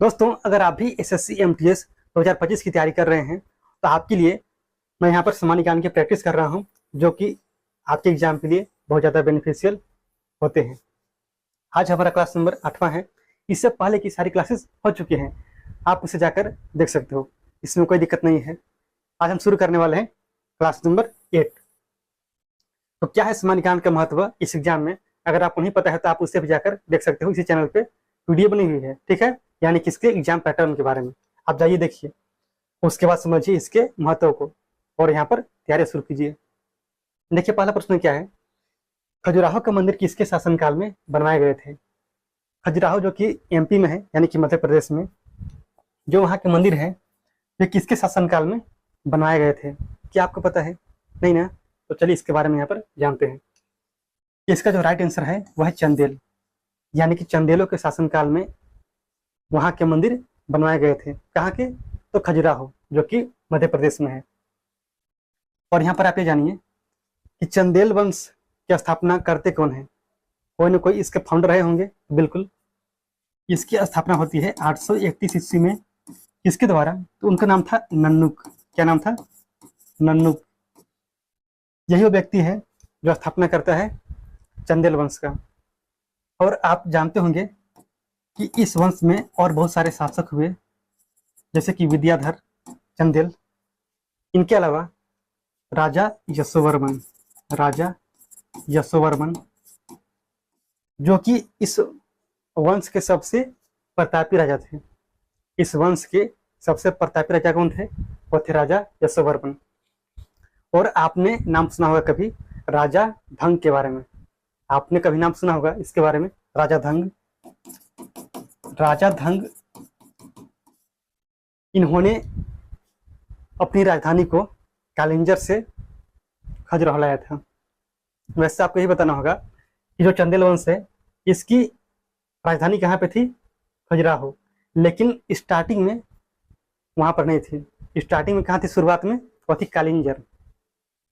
दोस्तों, अगर आप भी एसएससी एमटीएस 2025 की तैयारी कर रहे हैं तो आपके लिए मैं यहाँ पर समान ज्ञान की प्रैक्टिस कर रहा हूँ, जो कि आपके एग्जाम के लिए बहुत ज़्यादा बेनिफिशियल होते हैं। आज हमारा क्लास नंबर 8वां है। इससे पहले की सारी क्लासेस हो चुकी हैं, आप उसे जाकर देख सकते हो, इसमें कोई दिक्कत नहीं है। आज हम शुरू करने वाले हैं क्लास नंबर 8। तो क्या है समान ज्ञान का महत्व इस एग्जाम में, अगर आपको नहीं पता है तो आप उससे भी जाकर देख सकते हो। इसी चैनल पे वीडियो बनी हुई है, ठीक है, यानी कि इसके एग्जाम पैटर्न के बारे में आप जाइए देखिए, उसके बाद समझिए इसके महत्व को और यहाँ पर तैयारी शुरू कीजिए। देखिए पहला प्रश्न क्या है, खजुराहो का मंदिर किसके शासनकाल में बनवाए गए थे। खजुराहो जो कि एमपी में है, यानी कि मध्य प्रदेश में, जो वहाँ के मंदिर है वे किसके शासनकाल में बनवाए गए थे। क्या आपको पता है? नहीं ना? तो चलिए इसके बारे में यहाँ पर जानते हैं। इसका जो राइट आंसर है वह है चंदेल, यानी कि चंदेलों के शासनकाल में वहाँ के मंदिर बनवाए गए थे। कहाँ के? तो खजुराहो, जो कि मध्य प्रदेश में है। और यहाँ पर आप ये जानिए कि चंदेल वंश की स्थापना करते कौन है। कोई ना कोई इसके फाउंडर रहे होंगे, बिल्कुल। इसकी स्थापना होती है 831 ईस्वी में। किसके द्वारा? तो उनका नाम था नन्नुक। क्या नाम था? नन्नुक। यही वो व्यक्ति है जो स्थापना करता है चंदेल वंश का। और आप जानते होंगे कि इस वंश में और बहुत सारे शासक हुए, जैसे कि विद्याधर, चंदेल। इनके अलावा राजा यशोवर्मन, राजा यशोवर्मन, जो कि इस वंश के सबसे प्रतापी राजा थे। इस वंश के सबसे प्रतापी राजा कौन थे? वो थे राजा यशोवर्मन। और आपने नाम सुना होगा कभी राजा धंग के बारे में। आपने कभी नाम सुना होगा इसके बारे में, राजा धंग। राजा धंग, इन्होंने अपनी राजधानी को कालिंजर से खजुराहो लाया था। वैसे आपको यही बताना होगा कि जो चंदेल वंश है इसकी राजधानी कहाँ पे थी? खजुराहो। लेकिन स्टार्टिंग में वहां पर नहीं थी। स्टार्टिंग में कहाँ थी? शुरुआत में वो थी कालिंजर।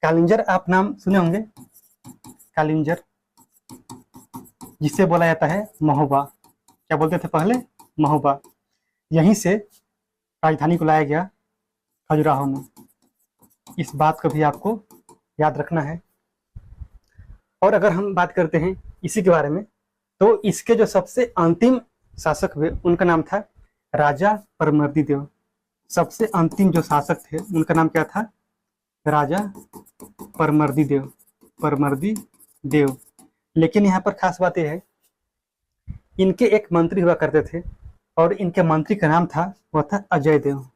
कालिंजर आप नाम सुने होंगे, कालिंजर, जिसे बोला जाता है महोबा। क्या बोलते थे पहले? महोबा। यहीं से राजधानी को लाया गया खजुराहो में। इस बात को भी आपको याद रखना है। और अगर हम बात करते हैं इसी के बारे में, तो इसके जो सबसे अंतिम शासक हुए उनका नाम था राजा परमर्दी देव। सबसे अंतिम जो शासक थे उनका नाम क्या था? राजा परमर्दी देव, परमर्दी देव। लेकिन यहाँ पर खास बात यह है, इनके एक मंत्री हुआ करते थे और इनके मंत्री का नाम था, वह था अजय देव।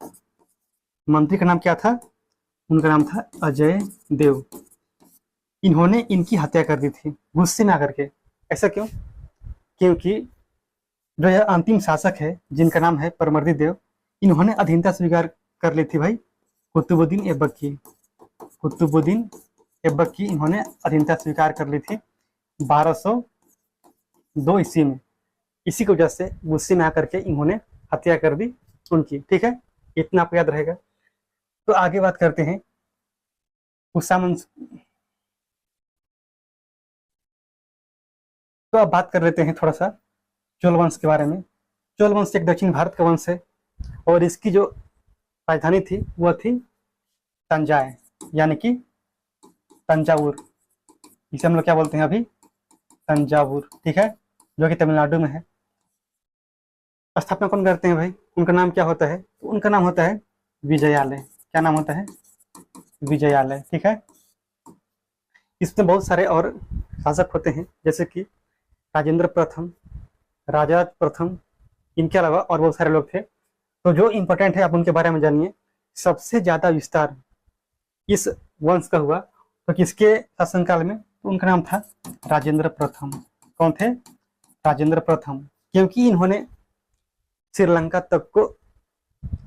मंत्री का नाम क्या था? उनका नाम था अजय देव। इन्होंने इनकी हत्या कर दी थी गुस्से में आकर के। ऐसा क्यों? क्योंकि जो यह अंतिम शासक है जिनका नाम है परमर्दी देव, इन्होंने अधीनता स्वीकार कर ली थी भाई कुतुबुद्दीन ऐबक की। कुतुबुद्दीन ऐबक की इन्होंने अधीनता स्वीकार कर ली थी 1202 ईस्वी में। इसी की वजह से गुस्से में आकर के इन्होंने हत्या कर दी उनकी। ठीक है, इतना आपको याद रहेगा। तो आगे बात करते हैं कुशामन। तो अब बात कर लेते हैं थोड़ा सा चोल वंश के बारे में। चोल वंश एक दक्षिण भारत का वंश है और इसकी जो राजधानी थी वह थी तंजाय, यानी कि तंजावुर। इसे हम लोग क्या बोलते हैं अभी? तंजावुर। ठीक है, जो कि तमिलनाडु में है। स्थापना कौन करते हैं भाई? उनका नाम क्या होता है? तो उनका नाम होता है विजयालय। क्या नाम होता है? विजयालय। ठीक है, इसमें बहुत सारे और शासक होते हैं, जैसे कि राजेंद्र प्रथम, राजा प्रथम, इनके अलावा और बहुत सारे लोग थे। तो जो इंपॉर्टेंट है आप उनके बारे में जानिए। सबसे ज्यादा विस्तार इस वंश का हुआ तो किसके शासनकाल में? तो उनका नाम था राजेंद्र प्रथम। कौन थे? राजेंद्र प्रथम। क्योंकि इन्होंने श्रीलंका तक को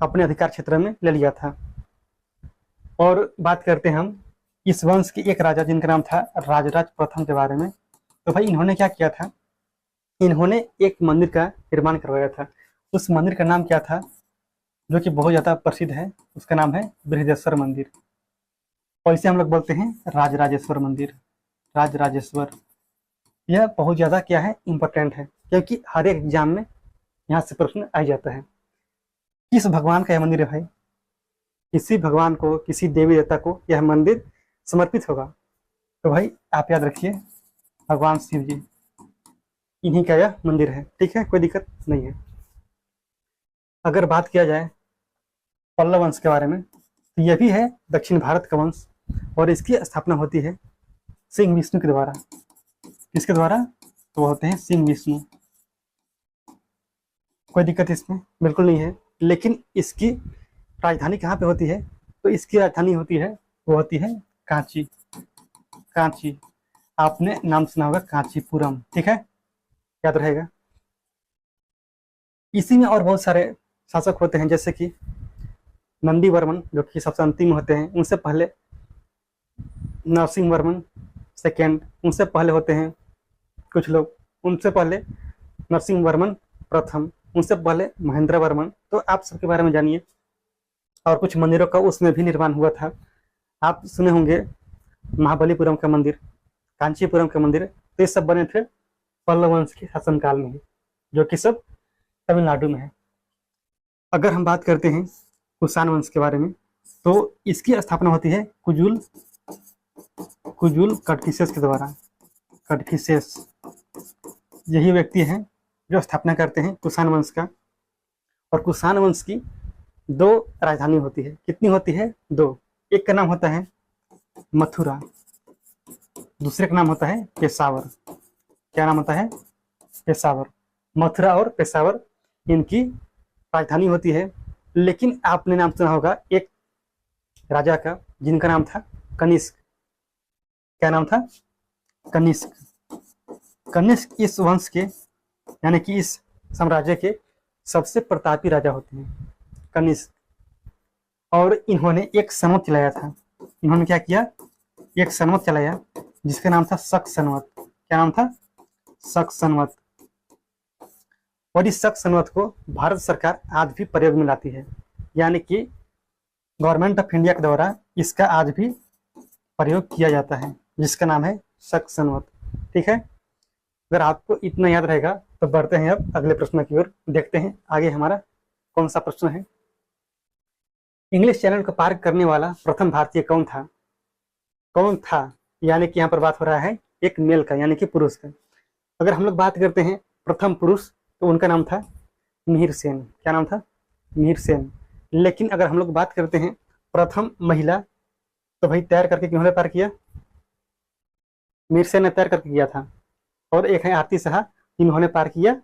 अपने अधिकार क्षेत्र में ले लिया था। और बात करते हैं हम इस वंश के एक राजा जिनका नाम था राजराज प्रथम के बारे में। तो भाई इन्होंने क्या किया था? इन्होंने एक मंदिर का निर्माण करवाया था। उस मंदिर का नाम क्या था? जो कि बहुत ज्यादा प्रसिद्ध है, उसका नाम है बृहदेश्वर मंदिर। और इसे हम लोग बोलते हैं राजराजेश्वर मंदिर, राजराजेश्वर। यह बहुत ज्यादा क्या है? इंपॉर्टेंट है, क्योंकि हर एक एग्जाम में यहाँ से प्रश्न आ जाता है। किस भगवान का यह मंदिर है भाई? किसी भगवान को, किसी देवी देवता को यह मंदिर समर्पित होगा। तो भाई आप याद रखिए, भगवान शिव जी, इन्हीं का यह मंदिर है। ठीक है, कोई दिक्कत नहीं है। अगर बात किया जाए पल्लव वंश के बारे में, तो यह भी है दक्षिण भारत का वंश, और इसकी स्थापना होती है सिंह विष्णु के द्वारा। किसके द्वारा? तो वो होते हैं सिंह विष्णु। कोई दिक्कत इसमें बिल्कुल नहीं है। लेकिन इसकी राजधानी कहाँ पे होती है? तो इसकी राजधानी होती है, वो होती है कांची। कांची, आपने नाम सुना होगा कांचीपुरम। ठीक है, याद रहेगा। इसी में और बहुत सारे शासक होते हैं, जैसे कि नंदी वर्मन, जो कि सबसे अंतिम होते हैं। उनसे पहले नरसिंह वर्मन सेकेंड, उनसे पहले होते हैं कुछ लोग, उनसे पहले नरसिंह वर्मन प्रथम, उनसे पहले महेंद्र वर्मन। तो आप सबके बारे में जानिए। और कुछ मंदिरों का उसमें भी निर्माण हुआ था। आप सुने होंगे महाबलीपुरम का मंदिर, कांचीपुरम का मंदिर, तो ये सब बने थे पल्लव वंश के शासनकाल में ही, जो कि सब तमिलनाडु में है। अगर हम बात करते हैं कुषाण वंश के बारे में, तो इसकी स्थापना होती है कुजुल कड़फिसेस के द्वारा। कड़फिसेस यही व्यक्ति हैं जो स्थापना करते हैं कुषाण वंश का। और कुषाण वंश की 2 राजधानी होती है। कितनी होती है? 2। एक का नाम होता है मथुरा, दूसरे का नाम होता है पेशावर। क्या नाम होता है? पेशावर। मथुरा और पेशावर इनकी राजधानी होती है। लेकिन आपने नाम सुना होगा एक राजा का, जिनका नाम था कनिष्क। क्या नाम था? कनिष्क। कनिष्क इस वंश के, यानी कि इस साम्राज्य के सबसे प्रतापी राजा होते हैं, कनिष्क। और इन्होंने एक संवत चलाया था। इन्होंने क्या किया? एक संवत चलाया, जिसका नाम था शक संवत। क्या नाम था? शक संवत। और इस शक संवत को भारत सरकार आज भी प्रयोग में लाती है, यानी कि गवर्नमेंट ऑफ इंडिया के द्वारा इसका आज भी प्रयोग किया जाता है, जिसका नाम है शक संवत। ठीक है, अगर आपको इतना याद रहेगा तो बढ़ते हैं अब अगले प्रश्न की ओर। देखते हैं आगे हमारा कौन सा प्रश्न है। इंग्लिश चैनल को पार करने वाला प्रथम भारतीय कौन था? कौन था, यानी कि यहाँ पर बात हो रहा है एक मेल का, यानी कि पुरुष का। अगर हम लोग बात करते हैं प्रथम पुरुष, तो उनका नाम था मिहिर सेन। क्या नाम था? मिहिर सेन। लेकिन अगर हम लोग बात करते हैं प्रथम महिला, तो भाई तैर करके किन्होंने पार किया? मिहिर सेन ने तैर करके किया था। और एक है आरती शाह, जिन्होंने पार किया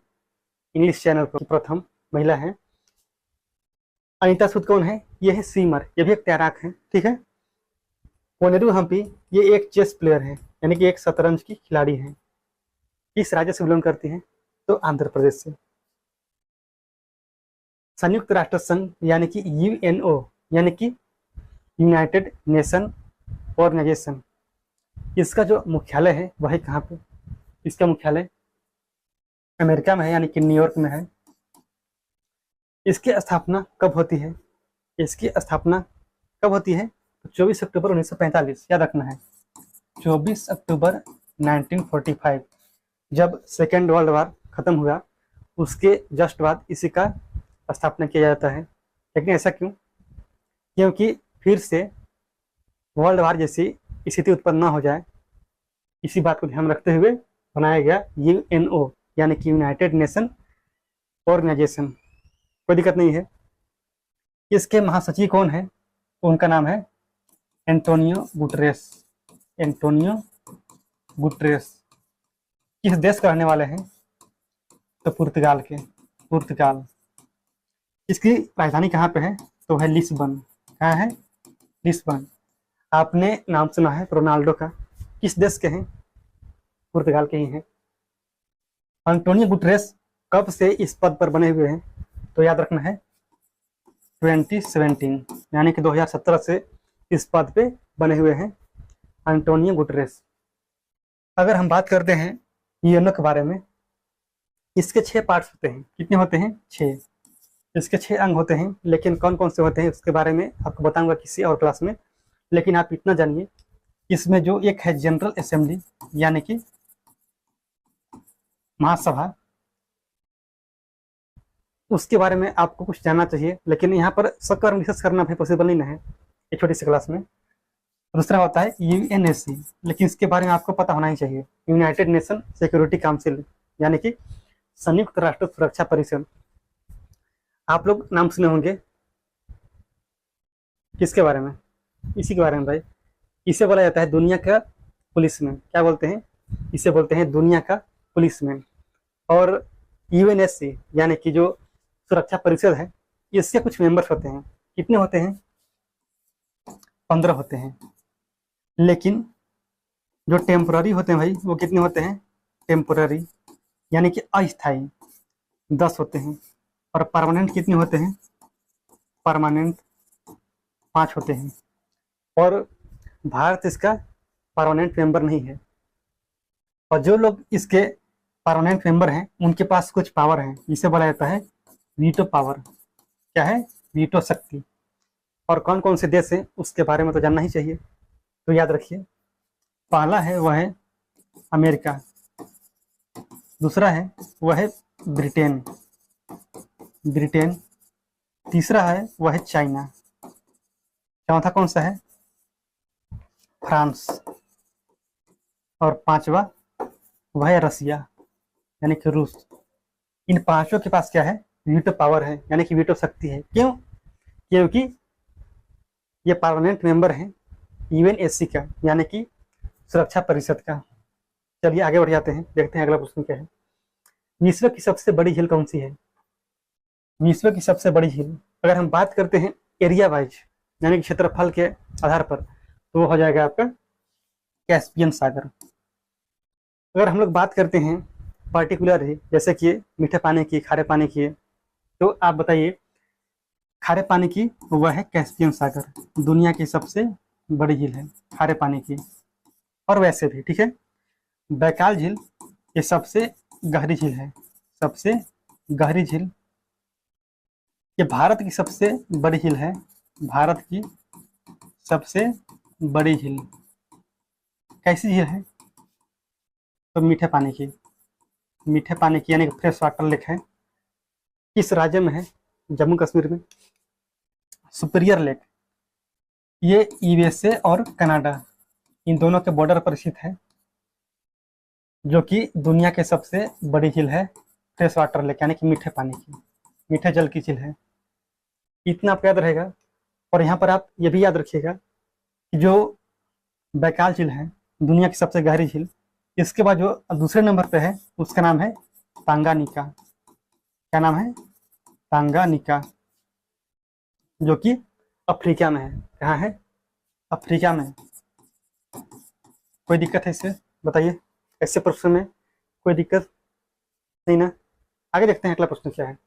इंग्लिश चैनल को, प्रथम महिला है। अनीता सूद कौन है? ये है स्विमर, ये भी एक तैराक है। ठीक है। कोनेरू हम्पी, ये एक चेस प्लेयर है, यानी कि एक शतरंज की खिलाड़ी है। किस राज्य से बिलोंग करती है? तो आंध्र प्रदेश से। संयुक्त राष्ट्र संघ, यानी कि यूएनओ, यानी कि यूनाइटेड नेशन ऑर्गेनाइजेशन, इसका जो मुख्यालय है वह कहाँ पे? इसका मुख्यालय अमेरिका में है, यानी कि न्यूयॉर्क में है। इसकी स्थापना कब होती है? इसकी स्थापना कब होती है? 24 अक्टूबर 1945, याद रखना है। 24 अक्टूबर 1945, जब सेकेंड वर्ल्ड वार खत्म हुआ, उसके जस्ट बाद इसी का स्थापना किया जाता है। लेकिन ऐसा क्यों? क्योंकि फिर से वर्ल्ड वार जैसी स्थिति उत्पन्न न हो जाए, इसी बात को ध्यान रखते हुए बनाया गया यूएनओ, यानी कि यूनाइटेड नेशन ऑर्गेनाइजेशन। कोई दिक्कत नहीं है। इसके महासचिव कौन है? उनका नाम है एंटोनियो गुटरेस। एंटोनियो गुटरेस किस देश का रहने वाले हैं? तो पुर्तगाल के। पुर्तगाल। इसकी राजधानी कहाँ पे है? तो है लिस्बन। कहाँ है? लिस्बन। आपने नाम सुना है रोनाल्डो का, किस देश के हैं? पुर्तगाल के ही हैं। एंटोनियो गुटरेस कब से इस पद पर बने हुए हैं? तो याद रखना है 2017, यानी कि 2017 से इस पद पे बने हुए हैं एंटोनियो गुटरेस। अगर हम बात करते हैं यूएनओ के बारे में, इसके 6 पार्ट्स होते हैं। कितने होते हैं? 6। इसके 6 अंग होते हैं, लेकिन कौन कौन से होते हैं उसके बारे में आपको बताऊंगा किसी और क्लास में। लेकिन आप इतना जानिए, इसमें जो एक है जनरल असेंबली, यानी कि महासभा, उसके बारे में आपको कुछ जानना चाहिए, लेकिन यहाँ पर सब पर रिसर्च करना भी पॉसिबल नहीं है एक छोटी सी क्लास में। दूसरा होता है यूएनएससी, लेकिन इसके बारे में आपको पता होना ही चाहिए, यूनाइटेड नेशन सिक्योरिटी काउंसिल, यानी कि संयुक्त राष्ट्र सुरक्षा परिषद। आप लोग नाम सुने होंगे, किसके बारे में? इसी के बारे में भाई। इसे बोला जाता है दुनिया का पुलिसमैन। क्या बोलते हैं? इसे बोलते हैं दुनिया का पुलिसमैन। और यूएनएससी यानी कि जो सुरक्षा परिषद है, इसके कुछ मेंबर्स होते हैं। कितने होते हैं? 15 होते हैं। लेकिन जो टेम्पोररी होते हैं भाई, वो कितने होते हैं? टेम्पोररी यानी कि अस्थायी 10 होते हैं। और परमानेंट कितने होते हैं? परमानेंट 5 होते हैं। और भारत इसका परमानेंट मेंबर नहीं है। और जो लोग इसके परमानेंट मेंबर हैं, उनके पास कुछ पावर है, इसे बोला जाता है वीटो पावर। क्या है? वीटो शक्ति। और कौन कौन से देश हैं उसके बारे में तो जानना ही चाहिए, तो याद रखिए। पहला है वह है अमेरिका, दूसरा है वह है ब्रिटेन, तीसरा है वह है चाइना, चौथा कौन सा है? फ्रांस, और पांचवा वह है रसिया यानी कि रूस। इन पांचों के पास क्या है? वीटो पावर है, यानी कि वीटो शक्ति है। क्यों? क्योंकि ये परमानेंट मेंबर हैं यूएनएससी का, यानी कि सुरक्षा परिषद का। चलिए आगे बढ़ जाते हैं, देखते हैं अगला प्रश्न क्या है। विश्व की सबसे बड़ी झील कौन सी है? विश्व की सबसे बड़ी झील, अगर हम बात करते हैं एरिया वाइज यानी कि क्षेत्रफल के आधार पर, तो वो हो जाएगा आपका कैस्पियन सागर। अगर हम लोग बात करते हैं पर्टिकुलर ही, जैसे कि मीठे पानी की, खारे पानी की, तो आप बताइए। खारे पानी की वह है कैस्पियन सागर, दुनिया की सबसे बड़ी झील है खारे पानी की। और वैसे भी ठीक है, बैकाल झील ये सबसे गहरी झील है, सबसे गहरी झील। ये भारत की सबसे बड़ी झील है, भारत की सबसे बड़ी झील। कैसी झील है? तो मीठे पानी की, मीठे पानी की यानी कि फ्रेश वाटर लेक है। किस राज्य में है? जम्मू कश्मीर में। सुपीरियर लेक, ये यूएसए और कनाडा इन दोनों के बॉर्डर पर स्थित है, जो कि दुनिया के सबसे बड़ी झील है फ्रेश वाटर लेक यानी कि मीठे पानी की, मीठे जल की झील है। इतना आपको याद रहेगा। और यहाँ पर आप ये भी याद रखिएगा कि जो बैकाल झील है दुनिया की सबसे गहरी झील, इसके बाद जो दूसरे नंबर पे है उसका नाम है तांगानिका। क्या नाम है? तांगानिका, जो कि अफ्रीका में है। कहाँ है? अफ्रीका में। कोई दिक्कत है इससे? बताइए, ऐसे प्रश्न में कोई दिक्कत नहीं ना? आगे देखते हैं अगला प्रश्न क्या है।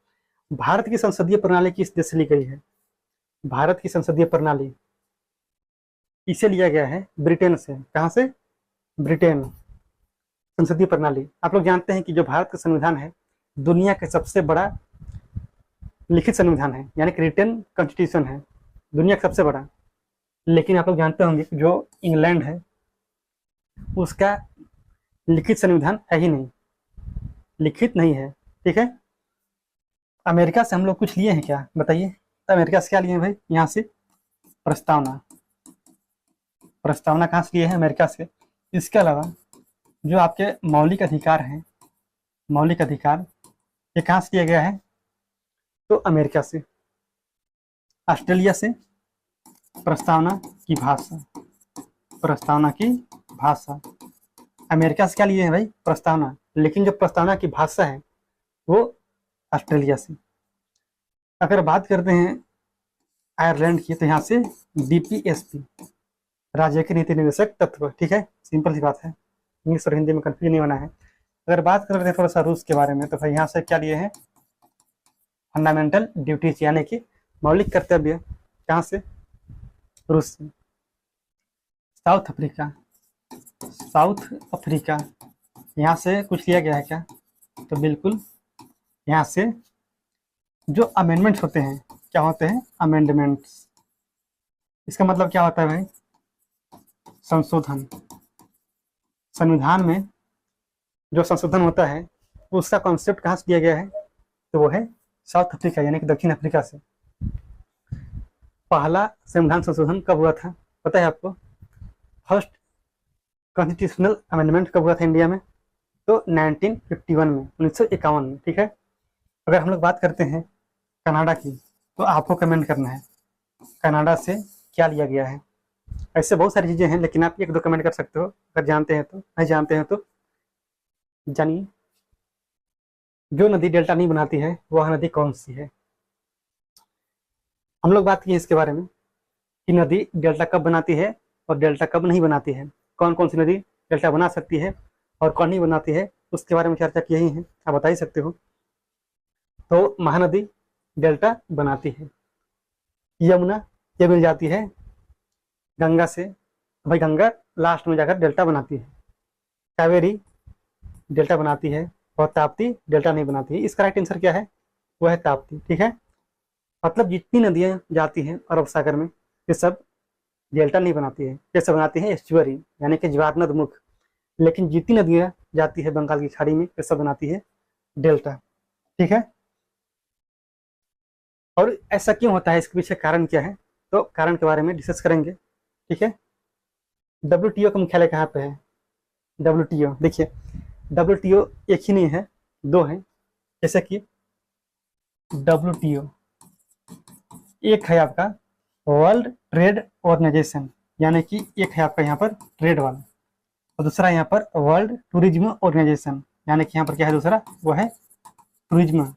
भारत की संसदीय प्रणाली किस देश से ली गई है? भारत की संसदीय प्रणाली इसे लिया गया है ब्रिटेन से। कहाँ से? ब्रिटेन। संसदीय प्रणाली, आप लोग जानते हैं कि जो भारत का संविधान है दुनिया का सबसे बड़ा लिखित संविधान है, यानी कि रिटन कॉन्स्टिट्यूशन है, दुनिया का सबसे बड़ा। लेकिन आप लोग जानते होंगे कि जो इंग्लैंड है उसका लिखित संविधान है ही नहीं, लिखित नहीं है। ठीक है, अमेरिका से हम लोग कुछ लिए हैं क्या? बताइए, तो अमेरिका से क्या लिए हैं भाई? यहाँ से प्रस्तावना, प्रस्तावना कहाँ से लिए हैं? अमेरिका से। इसके अलावा जो आपके मौलिक अधिकार हैं, मौलिक अधिकार, ये कहाँ से लिया गया है? तो अमेरिका से। ऑस्ट्रेलिया से प्रस्तावना की भाषा, प्रस्तावना की भाषा। अमेरिका से क्या लिए हैं भाई? प्रस्तावना। लेकिन जो प्रस्तावना की भाषा है वो ऑस्ट्रेलिया से। अगर बात करते हैं आयरलैंड की, तो यहाँ से डीपीएसपी, राज्य के नीति निदेशक तत्व। ठीक है, सिंपल सी बात है, इंग्लिश और हिंदी में कंफ्यूज नहीं होना है। अगर बात करते हैं थोड़ा सा रूस के बारे में, तो भाई यहाँ से क्या लिए हैं? फंडामेंटल ड्यूटीज यानी कि मौलिक कर्तव्य। कहाँ से? रूस से। साउथ अफ्रीका, साउथ अफ्रीका, यहाँ से कुछ लिया गया है क्या? तो बिल्कुल, यहाँ से जो अमेंडमेंट्स होते हैं, क्या होते हैं? अमेंडमेंट्स। इसका मतलब क्या होता है भाई? संशोधन। संविधान में जो संशोधन होता है उसका कॉन्सेप्ट कहाँ से दिया गया है? तो वो है साउथ अफ्रीका यानी कि दक्षिण अफ्रीका से। पहला संविधान संशोधन कब हुआ था पता है आपको? फर्स्ट कॉन्स्टिट्यूशनल अमेंडमेंट कब हुआ था इंडिया में? तो 1951 में, 1951 में। ठीक है। अगर हम लोग बात करते हैं कनाडा की, तो आपको कमेंट करना है कनाडा से क्या लिया गया है। ऐसे बहुत सारी चीजें हैं, लेकिन आप एक दो कमेंट कर सकते हो अगर जानते हैं तो। नहीं जानते हैं तो जानिए। जो नदी डेल्टा नहीं बनाती है वह नदी कौन सी है? हम लोग बात की इसके बारे में कि नदी डेल्टा कब बनाती है और डेल्टा कब नहीं बनाती है, कौन कौन सी नदी डेल्टा बना सकती है और कौन नहीं बनाती है, उसके बारे में चर्चा की ही है। आप बता ही सकते हो। तो महानदी डेल्टा बनाती है, यमुना ये मिल जाती है गंगा से, भाई गंगा लास्ट में जाकर डेल्टा बनाती है, कावेरी डेल्टा बनाती है और ताप्ती डेल्टा नहीं बनाती है। इसका राइट आंसर क्या है? वह है ताप्ती। ठीक है। मतलब जितनी नदियां जाती हैं अरब सागर में, ये सब डेल्टा नहीं बनाती है, ये सब बनाती है एस्चुअरी यानी कि ज्वारनद मुख। लेकिन जितनी नदियां जाती है बंगाल की खाड़ी में, ये सब बनाती है डेल्टा। ठीक है। और ऐसा क्यों होता है, इसके पीछे कारण क्या है, तो कारण के बारे में डिस्कस करेंगे। ठीक है। WTO का मुख्यालय कहाँ पे है? WTO देखिए, WTO एक ही नहीं है, दो है। जैसे कि WTO एक है आपका वर्ल्ड ट्रेड ऑर्गेनाइजेशन, यानी कि एक है आपका यहाँ पर ट्रेड वाला, और दूसरा यहाँ पर वर्ल्ड टूरिज्म ऑर्गेनाइजेशन, यानी कि यहाँ पर क्या है दूसरा, वो है टूरिज्म।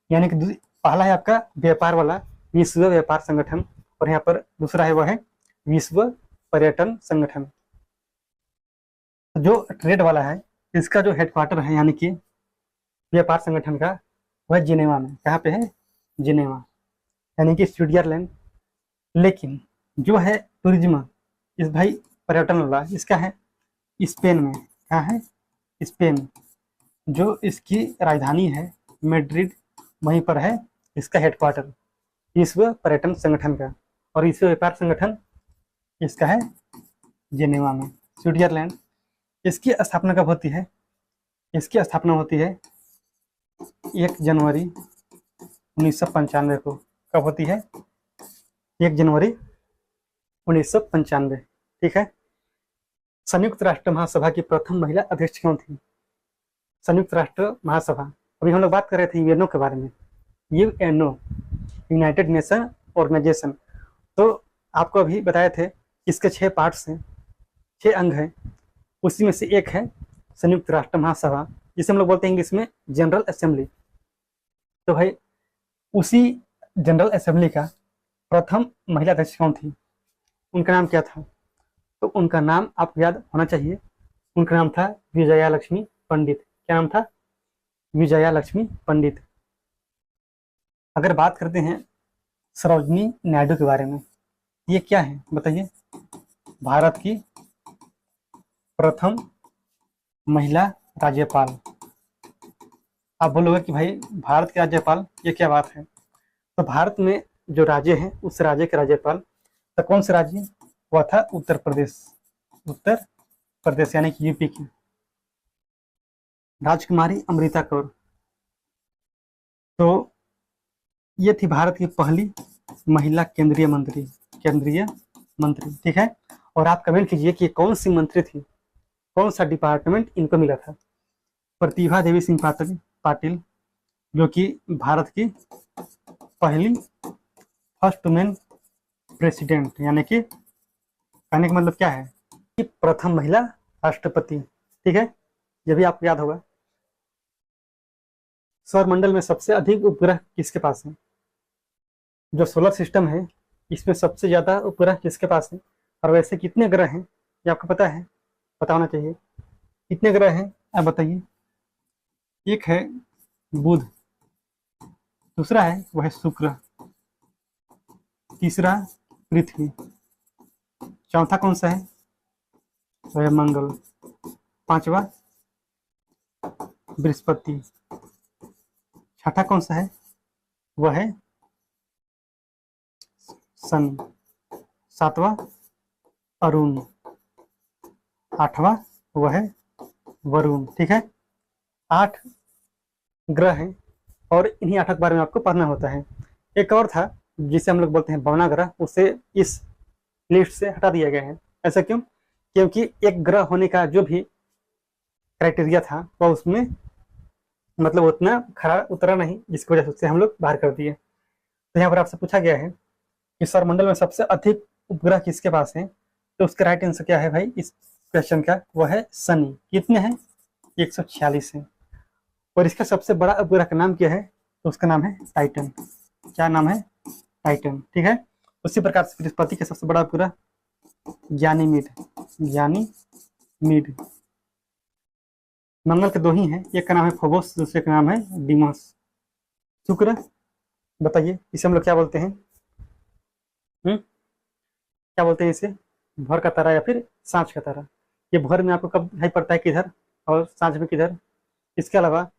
यानी कि पहला है आपका व्यापार वाला विश्व व्यापार संगठन, और यहाँ पर दूसरा है वह है विश्व पर्यटन संगठन। जो ट्रेड वाला है इसका जो हेडक्वार्टर है यानी कि व्यापार संगठन का, वह जिनेवा में। कहाँ पे है? जिनेवा यानी कि स्विट्जरलैंड। लेकिन जो है टूरिज्म, इस भाई पर्यटन वाला, इसका है स्पेन में। कहाँ है? स्पेन। जो इसकी राजधानी है मैड्रिड, वहीं पर है इसका हेडक्वार्टर विश्व पर्यटन संगठन का। और विश्व व्यापार संगठन इसका है जेनेवा में, स्विट्जरलैंड। इसकी स्थापना कब होती है? इसकी स्थापना होती है 1 जनवरी 1995 को। कब होती है? 1 जनवरी 1995। ठीक है। संयुक्त राष्ट्र महासभा की प्रथम महिला अध्यक्ष कौन थी? संयुक्त राष्ट्र महासभा, अभी हम लोग बात कर रहे थे यूएनओ के बारे में। UNO United Nation Organisation. तो आपको अभी बताए थे इसके 6 पार्ट्स हैं, 6 अंग हैं। उसी में से एक है संयुक्त राष्ट्र महासभा, जिसे हम लोग बोलते हैं इंग्लिश में जनरल असेंबली। तो भाई उसी जनरल असेंबली का प्रथम महिला अध्यक्ष कौन थी? उनका नाम क्या था? तो उनका नाम आपको याद होना चाहिए। उनका नाम था विजया लक्ष्मी पंडित। क्या नाम था? विजया लक्ष्मी पंडित। अगर बात करते हैं सरोजनी नायडू के बारे में, ये क्या है बताइए? भारत की प्रथम महिला राज्यपाल। आप बोलोगे कि भाई भारत के राज्यपाल, ये क्या बात है? तो भारत में जो राज्य हैं उस राज्य के राज्यपाल, तो कौन से राज्य? वह था उत्तर प्रदेश। उत्तर प्रदेश यानी कि यूपी की राजकुमारी अमृता कौर। तो ये थी भारत की पहली महिला केंद्रीय मंत्री। केंद्रीय मंत्री। ठीक है। और आप कमेंट कीजिए कि कौन सी मंत्री थी, कौन सा डिपार्टमेंट इनको मिला था? प्रतिभा देवी सिंह पाटिल, जो कि भारत की पहली फर्स्ट वुमेन प्रेसिडेंट, यानी कि कहने का मतलब क्या है कि प्रथम महिला राष्ट्रपति। ठीक है। ये भी आपको याद होगा। सौरमंडल में सबसे अधिक उपग्रह किसके पास है? जो सोलर सिस्टम है इसमें सबसे ज्यादा उपग्रह किसके पास है? और वैसे कितने ग्रह हैं ये आपको पता है? पता होना चाहिए। कितने ग्रह हैं आप बताइए? एक है बुध, दूसरा है वह है शुक्र, तीसरा पृथ्वी, चौथा कौन सा है? वह है मंगल, पांचवा बृहस्पति, छठा कौन सा है? वह है सन, सातवां अरुण, आठवां वह है वरुण। ठीक है। 8 ग्रह हैं और इन्हीं 8 के बारे में आपको पढ़ना होता है। एक और था जिसे हम लोग बोलते हैं भावना ग्रह, उसे इस लिस्ट से हटा दिया गया है। ऐसा क्यों? क्योंकि एक ग्रह होने का जो भी क्राइटेरिया था वह उसमें मतलब उतना खरा उतरा नहीं, जिसकी वजह से उससे हम लोग बाहर कर दिए। तो यहाँ पर आपसे पूछा गया है कि सौरमंडल में सबसे अधिक उपग्रह किसके पास है, तो उसका राइट आंसर क्या है भाई इस क्वेश्चन का? वो है शनि। कितने हैं? 146 है। और इसका सबसे बड़ा उपग्रह का नाम क्या है? तो उसका नाम है टाइटन। क्या नाम है? टाइटन। ठीक है। उसी प्रकार से बृहस्पति का सबसे बड़ा उपग्रह ज्ञानीमीड। ज्ञानीमीड। मंगल के 2 ही हैं, एक का नाम है फोबोस, दूसरे का नाम है डिमोस। शुक्र, बताइए इसे हम लोग क्या बोलते हैं? क्या बोलते हैं इसे? भर का तारा या फिर सांझ का तारा। ये भर में आपको कब दिखाई पड़ता है, किधर, और सांझ में किधर? इसके अलावा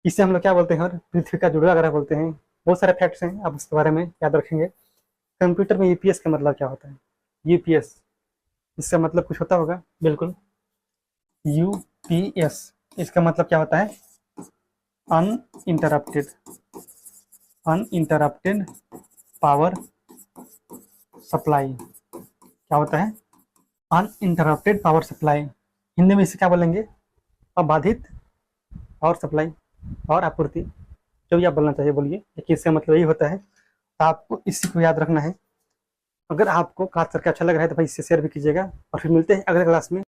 इसे हम लोग क्या बोलते हैं? और पृथ्वी का जुड़वा ग्रह बोलते हैं। बहुत सारे फैक्ट्स हैं, आप उसके बारे में याद रखेंगे। कंप्यूटर में यूपीएस का मतलब क्या होता है? यूपीएस, इसका मतलब कुछ होता होगा, बिल्कुल। यूपीएस, इसका मतलब क्या होता है? Uninterrupted, uninterrupted power supply. क्या होता है? Uninterrupted power supply. हिंदी में इसे क्या बोलेंगे? अबाधित और सप्लाई और आपूर्ति। जो भी आप बोलना चाहिए बोलिए, लेकिन इससे मतलब यही होता है। तो आपको इसी को याद रखना है। अगर आपको खास करके अच्छा लग रहा है तो भाई इससे शेयर भी कीजिएगा, और फिर मिलते हैं अगले क्लास में।